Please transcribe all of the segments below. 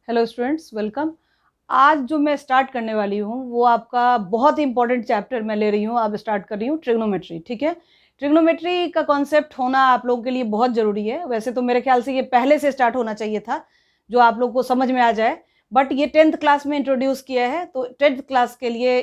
Hello students, welcome. आज जो मैं स्टार्ट करने वाली हूँ वो आपका बहुत ही इंपॉर्टेंट चैप्टर मैं ले रही हूँ। अब स्टार्ट कर रही हूँ ट्रिग्नोमेट्री। ठीक है, ट्रिग्नोमेट्री का कॉन्सेप्ट होना आप लोगों के लिए बहुत ज़रूरी है। वैसे तो मेरे ख्याल से ये पहले से स्टार्ट होना चाहिए था, जो आप लोग को समझ में आ जाए, बट ये 10th क्लास में इंट्रोड्यूस किया है, तो 10th क्लास के लिए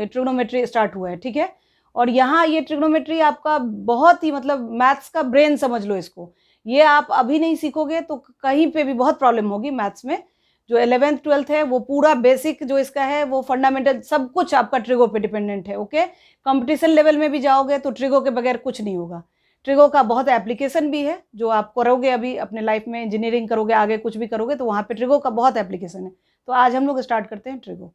ट्रिग्नोमेट्री स्टार्ट हुआ है। ठीक है, और यहाँ ये ट्रिग्नोमेट्री आपका बहुत ही मतलब मैथ्स का ब्रेन समझ लो इसको। ये आप अभी नहीं सीखोगे तो कहीं पे भी बहुत प्रॉब्लम होगी मैथ्स में। जो 11th 12th है वो पूरा बेसिक जो इसका है वो फंडामेंटल सब कुछ आपका ट्रिगो पे डिपेंडेंट है। ओके, कंपटीशन लेवल में भी जाओगे तो ट्रिगो के बगैर कुछ नहीं होगा। ट्रिगो का बहुत एप्लीकेशन भी है, जो आप करोगे अभी अपने लाइफ में, इंजीनियरिंग करोगे, आगे कुछ भी करोगे तो वहाँ पे ट्रिगो का बहुत एप्लीकेशन है। तो आज हम लोग स्टार्ट करते हैं ट्रिगो।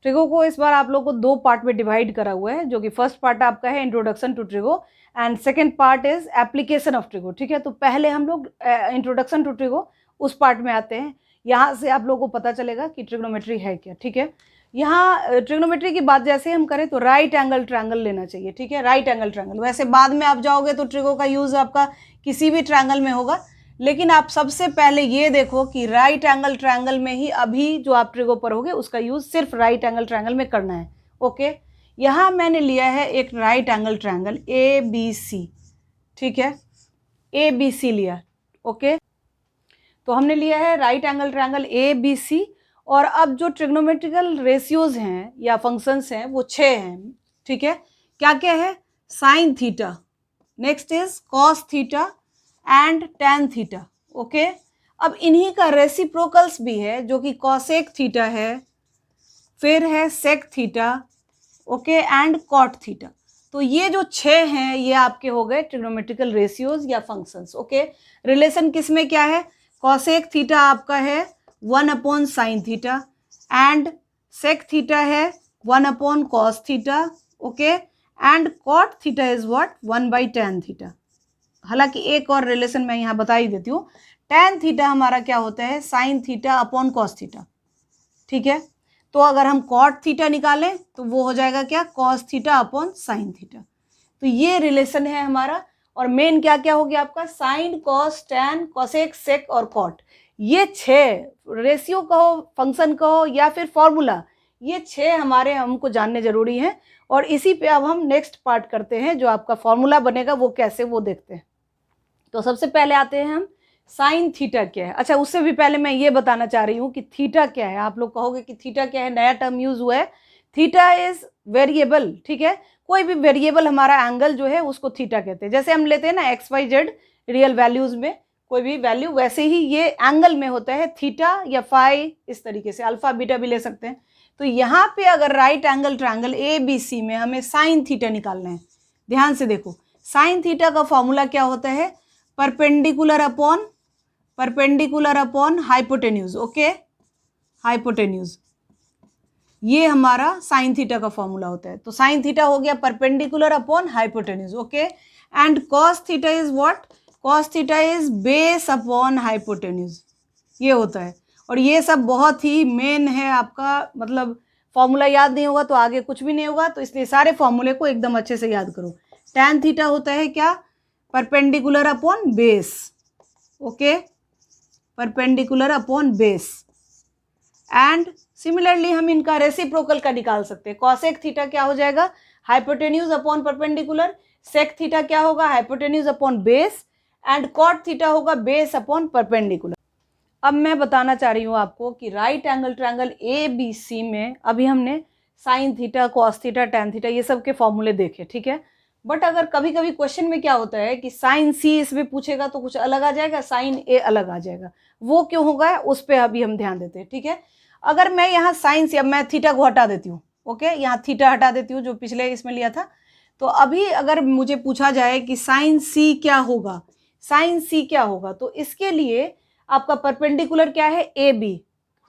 ट्रिगो को इस बार आप लोग को दो पार्ट में डिवाइड करा हुआ है, जो कि फर्स्ट पार्ट आपका है introduction to trigo and second part is application of trigo. ठीक है, तो पहले हम लोग इंट्रोडक्शन टू ट्रिगो उस पार्ट में आते हैं। यहाँ से आप लोगों को पता चलेगा कि ट्रिग्नोमेट्री है क्या। ठीक है, यहाँ ट्रिग्नोमेट्री की बात जैसे हम करें तो राइट एंगल ट्रायंगल लेना चाहिए। ठीक है, राइट एंगल ट्रायंगल। वैसे बाद में आप जाओगे तो ट्रिगो का यूज आपका किसी भी ट्रायंगल में होगा, लेकिन आप सबसे पहले ये देखो कि राइट एंगल ट्रायंगल में ही अभी जो आप ट्रिगो पर होगे उसका यूज सिर्फ राइट एंगल ट्रायंगल में करना है। ओके, यहाँ मैंने लिया है एक राइट एंगल ट्रायंगल ABC। ठीक है, ABC लिया। ओके, तो हमने लिया है राइट एंगल ट्रायंगल ABC। और अब जो ट्रिग्नोमेट्रिकल रेशियोज हैं या फंक्शंस हैं वो 6 हैं। ठीक है, क्या क्या है? Sine theta, next is cos theta and tan theta. Okay, अब इन्हीं का रेसिप्रोकल्स भी है, जो कि कॉसेक थीटा है, फिर है sec theta, okay, and cot theta. तो ये जो 6 हैं ये आपके हो गए ट्रिग्नोमेट्रिकल रेशियोज या फंक्शंस। ओके, रिलेशन किस में क्या है? कॉसेक थीटा आपका है 1 sine theta and sec theta है 1 cos theta. Okay, and cot theta is what? 1/tan theta. हालांकि एक और रिलेशन मैं यहाँ बता ही देती हूँ, tan थीटा हमारा क्या होता है? Sine theta upon cos theta. ठीक है, तो अगर हम कॉट थीटा निकालें तो वो हो जाएगा क्या? Cos theta upon sine theta. तो ये रिलेशन है हमारा। और मेन क्या क्या हो गया आपका? साइन, कॉस, टैन, कॉसेक, सेक और कॉट। ये 6 रेशियो कहो, फंक्शन कहो या फिर फॉर्मूला, ये 6 हमारे हमको जानने जरूरी हैं। और इसी पे अब हम नेक्स्ट पार्ट करते हैं, जो आपका फॉर्मूला बनेगा वो कैसे, वो देखते हैं। तो सबसे पहले आते हैं हम साइन थीटा क्या है। अच्छा, उससे भी पहले मैं ये बताना चाह रही हूँ कि थीटा क्या है। आप लोग कहोगे कि थीटा क्या है, नया टर्म यूज हुआ है। Theta is variable. ठीक है, कोई भी वेरिएबल हमारा एंगल जो है उसको थीटा कहते हैं। जैसे हम लेते हैं ना XYZ रियल वैल्यूज में कोई भी वैल्यू, वैसे ही ये एंगल में होता है थीटा या फाई, इस तरीके से अल्फा बीटा भी ले सकते हैं। तो यहाँ पे अगर राइट एंगल ट्रायंगल ABC में हमें साइन थीटा निकालना है, ध्यान से देखो, साइन थीटा का फॉर्मूला क्या होता है? Perpendicular upon hypotenuse. Okay, hypotenuse, ये हमारा साइन थीटा का फॉर्मूला होता है। तो साइन थीटा हो गया perpendicular upon hypotenuse. Okay, and cos theta is what? Cos theta is base upon hypotenuse, ये होता है। और ये सब बहुत ही मेन है आपका, मतलब फॉर्मूला याद नहीं होगा तो आगे कुछ भी नहीं होगा, तो इसलिए सारे फॉर्मूले को एकदम अच्छे से याद करो। टैन थीटा होता है क्या? Perpendicular upon base. Okay, perpendicular upon base. And similarly हम इनका रेसिप्रोकल का निकाल सकते हैं। कॉसेक थीटा क्या हो जाएगा? Hypotenuse upon perpendicular. Sec theta क्या होगा? Hypotenuse upon base. And cot theta होगा बेस अपॉन परपेंडिकुलर। अब मैं बताना चाह रही हूँ आपको कि राइट एंगल ट्रायंगल ABC में अभी हमने sine theta, cos theta, tan theta, ये सब के फॉर्मूले देखे। ठीक है, बट अगर कभी कभी क्वेश्चन में क्या होता है कि साइन C इसमें पूछेगा तो कुछ अलग आ जाएगा, साइन A अलग आ जाएगा। वो क्यों होगा उस पर अभी हम ध्यान देते हैं। ठीक है, अगर मैं यहाँ साइन C, अब मैं थीटा को हटा देती हूँ। ओके, यहाँ थीटा हटा देती हूँ जो पिछले इसमें लिया था। तो अभी अगर मुझे पूछा जाए कि साइन C क्या होगा, साइन C क्या होगा, तो इसके लिए आपका परपेंडिकुलर क्या है? AB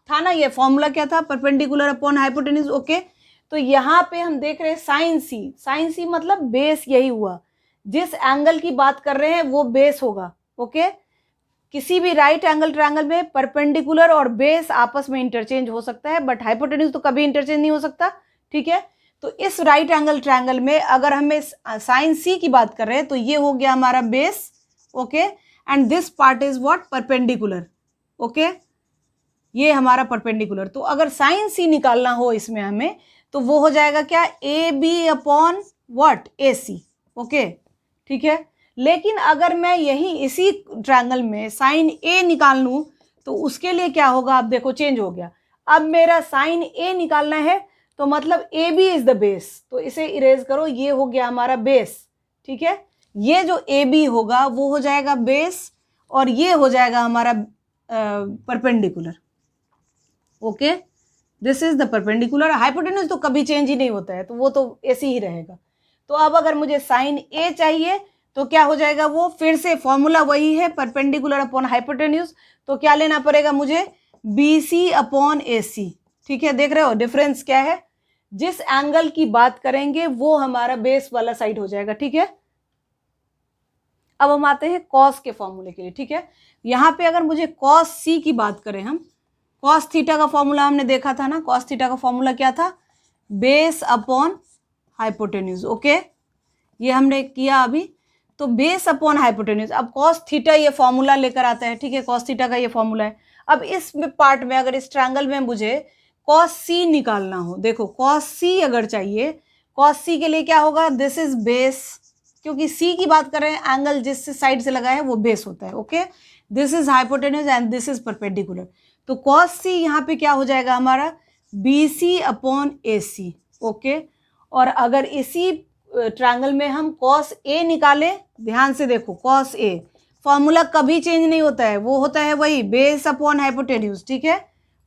था ना, ये फॉर्मूला क्या था? Perpendicular upon hypotenuse. ओके, तो यहाँ पे हम देख रहे हैं साइन C। साइन C मतलब बेस, यही हुआ, जिस एंगल की बात कर रहे हैं वो बेस होगा। ओके, किसी भी राइट एंगल ट्रायंगल में परपेंडिकुलर और बेस आपस में इंटरचेंज हो सकता है, बट हाइपोटेन्यूज तो कभी इंटरचेंज नहीं हो सकता। ठीक है, तो इस राइट एंगल ट्रायंगल में अगर हमें साइन C की बात कर रहे हैं तो ये हो गया हमारा base. Okay, and this part is what? Perpendicular. Okay, ये हमारा परपेंडिकुलर। तो अगर साइन सी निकालना हो इसमें हमें, तो वो हो जाएगा क्या, A B upon what, A C. Okay, ठीक है। लेकिन अगर मैं यही इसी ट्रायंगल में साइन ए निकाल लूँ तो उसके लिए क्या होगा, आप देखो चेंज हो गया। अब मेरा साइन ए निकालना है तो मतलब A B is the base, तो इसे इरेज करो, ये हो गया हमारा बेस, ठीक है। ये जो ए बी होगा वो हो जाएगा बेस और ये हो जाएगा हमारा perpendicular. Okay, this is the perpendicular. Hypotenuse तो कभी चेंज ही नहीं होता है, तो वो तो ऐसे ही रहेगा। तो अब अगर मुझे साइन ए चाहिए तो क्या हो जाएगा, वो फिर से फॉर्मूला वही है, परपेंडिकुलर अपॉन हाइपोटेन्यूज। तो क्या लेना पड़ेगा मुझे, बी सी अपॉन ए सी, ठीक है। देख रहे हो डिफरेंस क्या है, जिस एंगल की बात करेंगे वो हमारा बेस वाला साइड हो जाएगा, ठीक है। अब हम आते हैं कॉस के फॉर्मूले के लिए, ठीक है। यहाँ पे अगर मुझे कॉस सी की बात करें हम, कॉस थीटा का फॉर्मूला हमने देखा था ना, कॉस थीटा का फॉर्मूला क्या था, बेस अपॉन हाइपोटेन्यूज। ओके, ये हमने किया अभी। तो बेस अपॉन हाइपोटेन्यूज, अब कॉस थीटा ये फॉर्मूला लेकर आता है, ठीक है, कॉस थीटा का ये फॉर्मूला है। अब इस पार्ट में अगर इस ट्रायंगल में मुझे कॉस सी निकालना हो, देखो कॉस सी अगर चाहिए, कॉस सी के लिए क्या होगा, दिस इज बेस, क्योंकि सी की बात कर रहे हैं, एंगल जिस साइड से लगा है वो बेस होता है। Okay, this is hypotenuse and this is perpendicular. तो कॉस सी यहाँ पे क्या हो जाएगा हमारा, बी सी अपॉन ए सी। ओके, और अगर इसी ट्रायंगल में हम कॉस ए निकालें, ध्यान से देखो, कॉस ए फॉर्मूला कभी चेंज नहीं होता है, वो होता है वही बेस अपॉन हाइपोटेन्यूज, ठीक है।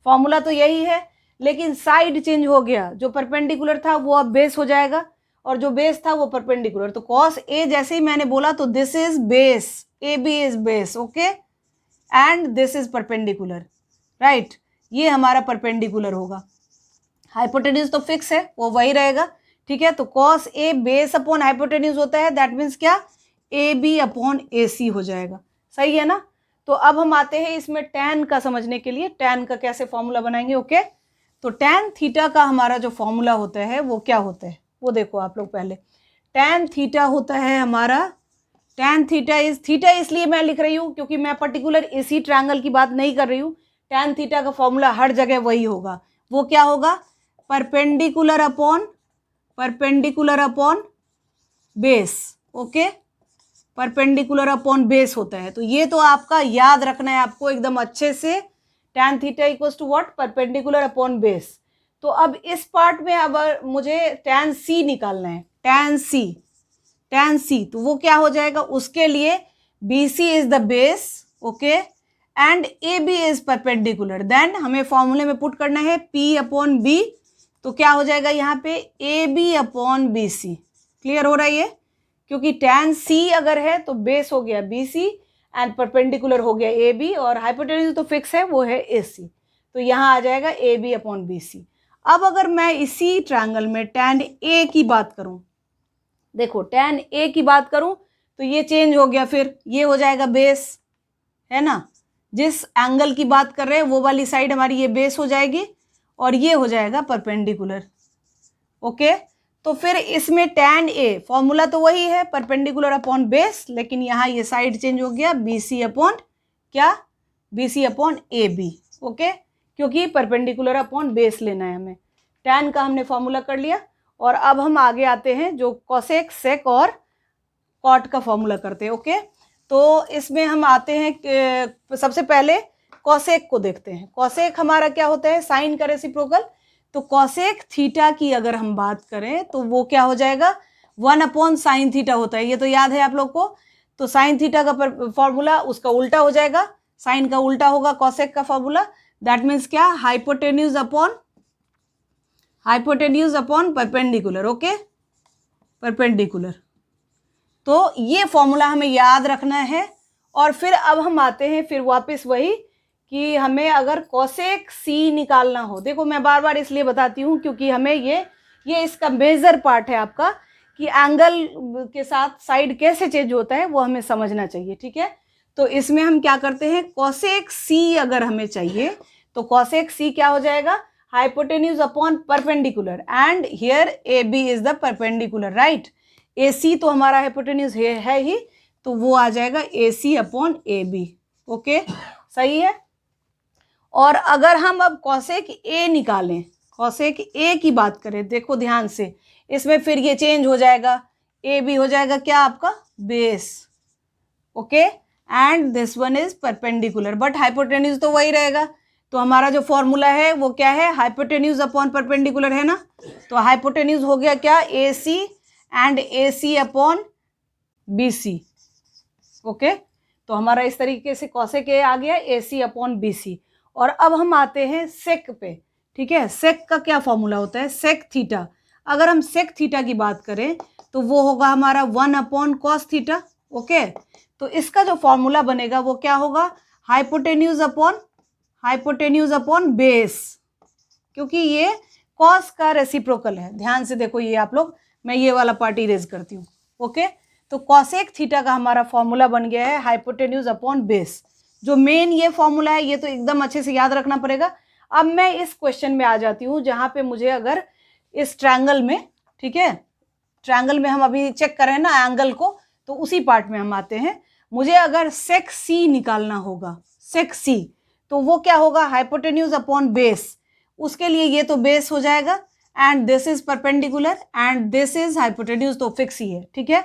फॉर्मूला तो यही है, लेकिन साइड चेंज हो गया, जो परपेंडिकुलर था वो अब बेस हो जाएगा और जो बेस था वो परपेंडिकुलर। तो कॉस ए जैसे ही मैंने बोला तो this is base, A B is base, okay, and this is perpendicular, right. ये हमारा परपेंडिकुलर होगा, हाइपोटेन्यूज तो फिक्स है, वो वही रहेगा, ठीक है। तो cos A base upon hypotenuse होता है, दैट मीन्स क्या, ए बी अपॉन ए सी हो जाएगा, सही है ना। तो अब हम आते हैं इसमें टैन का समझने के लिए, टैन का कैसे फॉर्मूला बनाएंगे। ओके, तो टैन थीटा का हमारा जो फॉर्मूला होता है वो क्या होता है, वो देखो आप लोग पहले। टैन थीटा होता है हमारा, टैन थीटा इज, थीटा इसलिए मैं लिख रही हूँ क्योंकि मैं पर्टिकुलर इसी ट्रायंगल की बात नहीं कर रही हूँ। टैन थीटा का फॉर्मूला हर जगह वही होगा, वो क्या होगा, perpendicular upon base. Okay, perpendicular upon base होता है। तो ये तो आपका याद रखना है आपको एकदम अच्छे से, tan theta equals to what, perpendicular upon base. तो अब इस पार्ट में अब मुझे टैन सी निकालना है, टैन सी, तो वो क्या हो जाएगा, उसके लिए B C is the base, okay, and A B is perpendicular. Then हमें फॉर्मूले में पुट करना है पी अपॉन बी, तो क्या हो जाएगा यहाँ पे, A B upon B C. Clear हो रहा है ये, क्योंकि टैन सी अगर है तो बेस हो गया बी सी एंड परपेंडिकुलर हो गया ए बी, और हाइपोटेन्यूज तो फिक्स है, वो है ए सी। तो यहाँ आ जाएगा A B upon B C. अब अगर मैं इसी ट्रायंगल में टैन ए की बात करूं, देखो टैन ए की बात करूं तो ये चेंज हो गया, फिर ये हो जाएगा बेस, है ना। जिस एंगल की बात कर रहे हैं वो वाली साइड हमारी ये बेस हो जाएगी और ये हो जाएगा परपेंडिकुलर। ओके, तो फिर इसमें टैन ए फॉर्मूला तो वही है, परपेंडिकुलर अपॉन बेस, लेकिन यहाँ ये साइड चेंज हो गया, बी सी अपॉन क्या, B C upon A B. Okay, क्योंकि परपेंडिकुलर अपॉन बेस लेना है हमें। टैन का हमने फॉर्मूला कर लिया, और अब हम आगे आते हैं जो कोसेक, सेक और कॉट का फॉर्मूला करते हैं। ओके, तो इसमें हम आते हैं, सबसे पहले कोसेक को देखते हैं। कोसेक हमारा क्या होता है, साइन का रेसिप्रोकल। तो कोसेक थीटा की अगर हम बात करें तो वो क्या हो जाएगा, 1 अपॉन साइन थीटा होता है, ये तो याद है आप लोग को। तो साइन थीटा का फॉर्मूला उसका उल्टा हो जाएगा, साइन का उल्टा होगा कोसेक का फॉर्मूला, दैट मीन्स क्या, hypotenuse upon perpendicular. Okay, perpendicular. तो ये फॉर्मूला हमें याद रखना है। और फिर अब हम आते हैं फिर वापस वही कि हमें अगर कोसेक सी निकालना हो, देखो मैं बार बार इसलिए बताती हूँ क्योंकि हमें ये इसका मेजर पार्ट है आपका, कि एंगल के साथ साइड कैसे चेंज होता है वो हमें समझना चाहिए, ठीक है। तो इसमें हम क्या करते हैं, कोसेक सी अगर हमें चाहिए तो कोसेक सी क्या हो जाएगा, hypotenuse upon perpendicular, and here A B is the perpendicular, right. A C तो हमारा हाइपोटेन्यूज है ही, तो वो आ जाएगा A C upon A B. Okay, सही है। और अगर हम अब कॉसेक ए निकालें, कॉसेक ए की बात करें, देखो ध्यान से, इसमें फिर ये चेंज हो जाएगा, ए भी हो जाएगा क्या आपका base, okay, and this one is perpendicular, but hypotenuse तो वही रहेगा। तो हमारा जो फॉर्मूला है वो क्या है, हाइपोटेन्यूज अपॉन परपेंडिकुलर है ना। तो हाइपोटेन्यूज हो गया क्या, A C and A C upon B C, okay. तो हमारा इस तरीके से कॉसेक ए आ गया, ए सी अपॉन बी सी। और अब हम आते हैं सेक पे, ठीक है। सेक का क्या फॉर्मूला होता है, सेक थीटा। अगर हम सेक थीटा की बात करें तो वो होगा हमारा 1 अपॉन कॉस थीटा, ओके। तो इसका जो फॉर्मूला बनेगा वो क्या होगा, हाइपोटेन्यूज अपॉन बेस, क्योंकि ये कॉस का रेसिप्रोकल है। ध्यान से देखो ये आप लोग, मैं ये वाला पार्ट इरेज करती हूँ, ओके। तो कॉसेक थीटा का हमारा फॉर्मूला बन गया है हाइपोटेन्यूज अपॉन बेस। जो मेन ये फॉर्मूला है ये तो एकदम अच्छे से याद रखना पड़ेगा। अब मैं इस क्वेश्चन में आ जाती हूँ जहाँ पे मुझे अगर इस ट्रायंगल में, ठीक है, ट्रायंगल में हम अभी चेक कर रहे हैं ना एंगल को, तो उसी पार्ट में हम आते हैं। मुझे अगर सेक सी निकालना होगा, सेक सी, तो वो क्या होगा, हाइपोटेन्यूज अपॉन बेस। उसके लिए ये तो बेस हो जाएगा and this is perpendicular and this is hypotenuse, तो फिक्स ही है, ठीक है।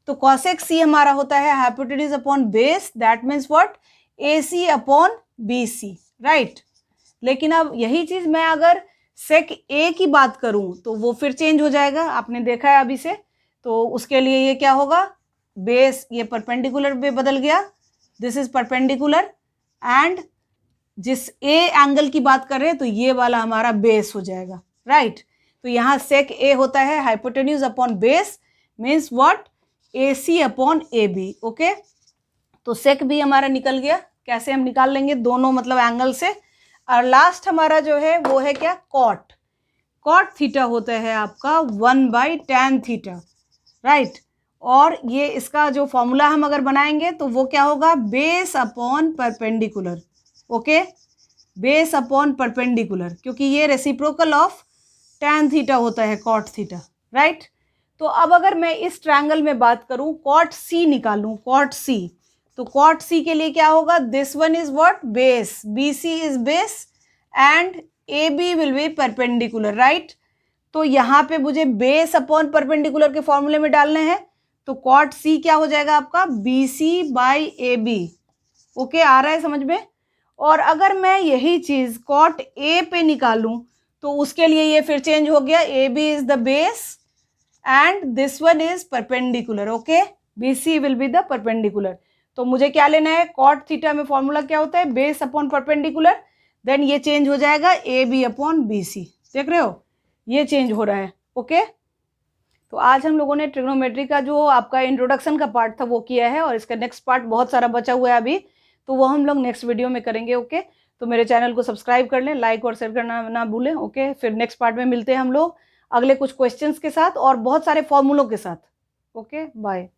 तो कॉसेक सी हमारा होता है hypotenuse upon base, that means what, A C upon B C, right. लेकिन अब यही चीज मैं अगर सेक ए की बात करूं तो वो फिर चेंज हो जाएगा, आपने देखा है अभी से। तो उसके लिए ये क्या होगा, बेस ये परपेंडिकुलर पे बदल गया, दिस इज परपेंडिकुलर एंड जिस ए एंगल की बात कर रहे हैं तो ये वाला हमारा बेस हो जाएगा, राइट। तो यहाँ सेक ए होता है hypotenuse upon base, means what, A C upon A B, okay. तो सेक भी हमारा निकल गया। कैसे हम निकाल लेंगे, दोनों मतलब एंगल से। और लास्ट हमारा जो है वो है क्या, कॉट। कॉट थीटा होता है आपका 1/tan थीटा, राइट। और ये इसका जो फॉर्मूला हम अगर बनाएंगे तो वो क्या होगा, base upon perpendicular, okay, base upon perpendicular, क्योंकि ये रेसिप्रोकल ऑफ tan थीटा होता है कॉट थीटा, राइट। तो अब अगर मैं इस ट्रायंगल में बात करूं, कॉट सी निकालूं, कॉट सी, तो कॉट सी के लिए क्या होगा, this one is what, base, B C is base and A B will be perpendicular, right. तो यहाँ पे मुझे बेस अपॉन परपेंडिकुलर के फॉर्मूले में डालने हैं। तो कॉट सी क्या हो जाएगा आपका, B C by A B, okay, आ रहा है समझ में। और अगर मैं यही चीज कॉट ए पे निकालूं तो उसके लिए ये फिर चेंज हो गया, A B is the base and this one is perpendicular, okay, B C will be the perpendicular. तो मुझे क्या लेना है, कॉट थीटा में फॉर्मूला क्या होता है, बेस अपॉन परपेंडिकुलर, देन ये चेंज हो जाएगा A B upon B C, देख रहे हो ये चेंज हो रहा है, ओके। तो आज हम लोगों ने ट्रिग्नोमेट्री का जो आपका इंट्रोडक्शन का पार्ट था वो किया है, और इसका नेक्स्ट पार्ट बहुत सारा बचा हुआ है अभी, तो वो हम लोग नेक्स्ट वीडियो में करेंगे, ओके। तो मेरे चैनल को सब्सक्राइब कर लें, लाइक और शेयर करना ना भूलें, ओके। फिर नेक्स्ट पार्ट में मिलते हैं हम लोग अगले कुछ क्वेश्चंस के साथ और बहुत सारे फॉर्मूलों के साथ, ओके, बाय।